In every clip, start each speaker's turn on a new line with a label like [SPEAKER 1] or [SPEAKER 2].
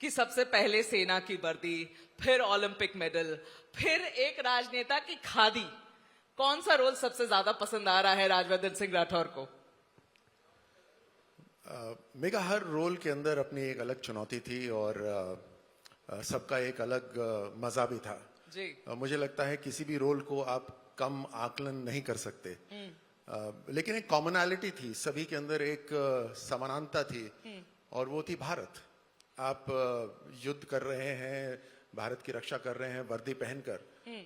[SPEAKER 1] कि सबसे पहले सेना की वर्दी, फिर ओलंपिक मेडल, फिर एक राजनेता की खादी, कौन सा रोल सबसे ज्यादा पसंद आ रहा है राजवर्धन सिंह राठौर को?
[SPEAKER 2] मेगा हर रोल के अंदर अपनी एक अलग चुनौती थी और सबका एक अलग मजा भी था
[SPEAKER 1] जी।
[SPEAKER 2] मुझे लगता है किसी भी रोल को आप कम आकलन नहीं कर सकते लेकिन एक कॉमनैलिटी थी, सभी के अंदर एक समानता थी और वो थी भारत। आप युद्ध कर रहे हैं, भारत की रक्षा कर रहे हैं वर्दी पहनकर,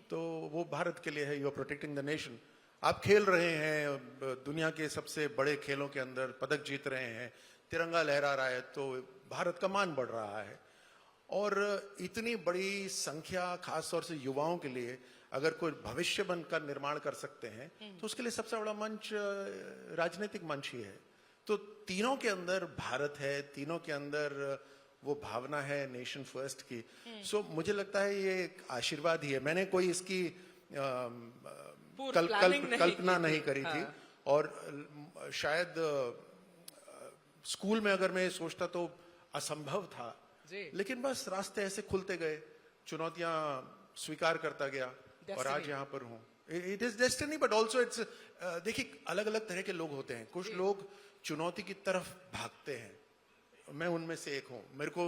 [SPEAKER 2] तो वो भारत के लिए है, you are protecting the nation. आप खेल रहे हैं दुनिया के सबसे बड़े खेलों के अंदर, पदक जीत रहे हैं, तिरंगा लहरा रहा है, तो भारत का मान बढ़ रहा है। और इतनी बड़ी संख्या, खास तौर से युवाओं के लिए अगर कोई भविष्य बनकर निर्माण कर सकते हैं तो उसके लिए सबसे बड़ा मंच राजनीतिक मंच ही है। तो तीनों के अंदर भारत है, तीनों के अंदर वो भावना है नेशन फर्स्ट की। सो मुझे लगता है ये एक आशीर्वाद ही है। मैंने कोई इसकी कल्पना नहीं करी थी और शायद स्कूल में अगर मैं सोचता तो असंभव था, लेकिन बस रास्ते ऐसे खुलते गए, चुनौतियां स्वीकार करता गया और आज यहाँ पर हूँ। It is destiny but also it's, देखिए अलग अलग तरह के लोग होते हैं। कुछ लोग चुनौती की तरफ भागते हैं, मैं उनमें से एक हूँ। मेरे को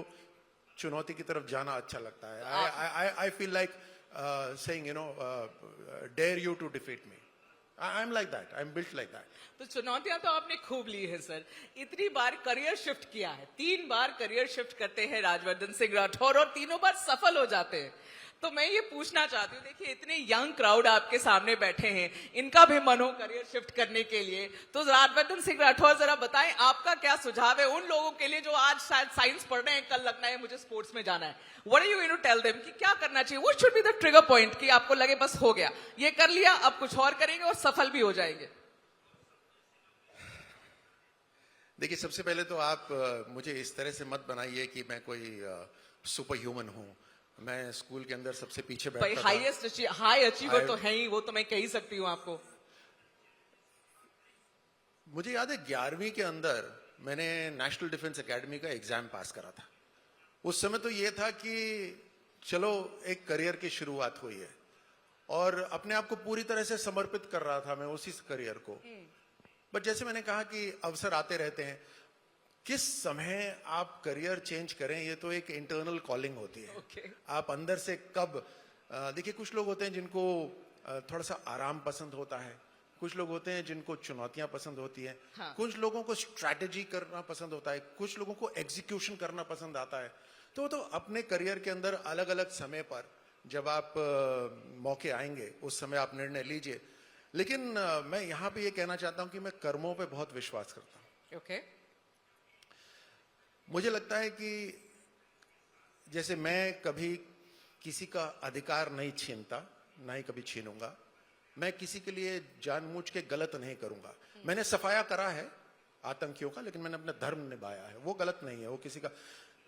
[SPEAKER 2] चुनौती की तरफ जाना अच्छा लगता है। I feel like saying, you know, dare you to defeat me. I'm like that. I'm built like that.
[SPEAKER 1] तो चुनौतियां तो आपने खूब ली है सर। इतनी बार करियर शिफ्ट किया है, 3 बार करियर शिफ्ट करते हैं राजवर्धन सिंह राठौर और तीनों बार सफल हो जाते हैं। तो मैं ये पूछना चाहती हूँ, देखिए इतने यंग क्राउड आपके सामने बैठे हैं, इनका भी मन हो करियर शिफ्ट करने के लिए, तो राजवर्धन सिंह राठौर जरा बताएं आपका क्या सुझाव है उन लोगों के लिए जो आज शायद साइंस पढ़ रहे हैं, कल लगना है मुझे स्पोर्ट्स में जाना है। What are you going to tell them कि क्या करना चाहिए? What should be the trigger point कि आपको लगे बस हो गया, ये कर लिया, अब कुछ और करेंगे और सफल भी हो जाएंगे?
[SPEAKER 2] देखिए सबसे पहले तो आप मुझे इस तरह से मत बनाइए कि मैं कोई सुपर ह्यूमन हूँ। मैं स्कूल के अंदर सबसे पीछे बैठता था।
[SPEAKER 1] हाई अचीवर तो है ही, वो तो मैं कह ही सकती हूँ आपको।
[SPEAKER 2] मुझे याद है 11वीं के अंदर मैंने नेशनल डिफेंस एकेडमी का एग्जाम पास करा था। उस समय तो ये था कि चलो एक करियर की शुरुआत हुई है और अपने आप को पूरी तरह से समर्पित कर रहा था मैं उसी करियर को। बट जैसे मैंने कहा कि अवसर आते रहते हैं, किस समय आप करियर चेंज करें ये तो एक इंटरनल कॉलिंग होती है। आप अंदर से कब, देखिए कुछ लोग होते हैं जिनको थोड़ा सा आराम पसंद होता है, कुछ लोग होते हैं जिनको चुनौतियां पसंद होती हैं, कुछ लोगों को स्ट्रैटेजी करना पसंद होता है, कुछ लोगों को एग्जीक्यूशन करना पसंद आता है। तो अपने करियर के अंदर अलग अलग समय पर जब आप मौके आएंगे उस समय आप निर्णय लीजिए। लेकिन मैं यहाँ पे ये कहना चाहता हूँ कि मैं कर्मों पे बहुत विश्वास करता हूँ। मुझे लगता है कि जैसे मैं कभी किसी का अधिकार नहीं छीनता, ना ही कभी छीनूंगा। मैं किसी के लिए जानबूझ के गलत नहीं करूंगा। मैंने सफाया करा है आतंकियों का, लेकिन मैंने अपना धर्म निभाया है, वो गलत नहीं है, वो किसी का।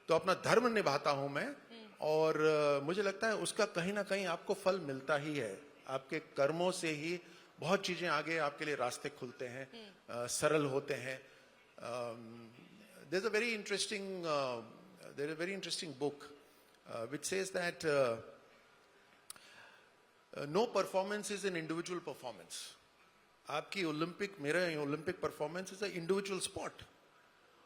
[SPEAKER 2] तो अपना धर्म निभाता हूं मैं और मुझे लगता है उसका कहीं ना कहीं आपको फल मिलता ही है। आपके कर्मों से ही बहुत चीजें आगे आपके लिए रास्ते खुलते हैं, सरल होते हैं। There's a very interesting book which says that no performance is an individual performance. आपकी मेरा Olympic performance is a individual spot,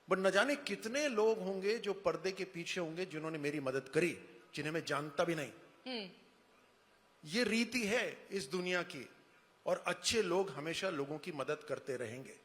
[SPEAKER 2] but न जाने कितने लोग होंगे जो पर्दे के पीछे होंगे जिन्होंने मेरी मदद करी, जिन्हें मैं जानता भी नहीं। ये रीति है इस दुनिया की और अच्छे लोग हमेशा लोगों की मदद करते रहेंगे।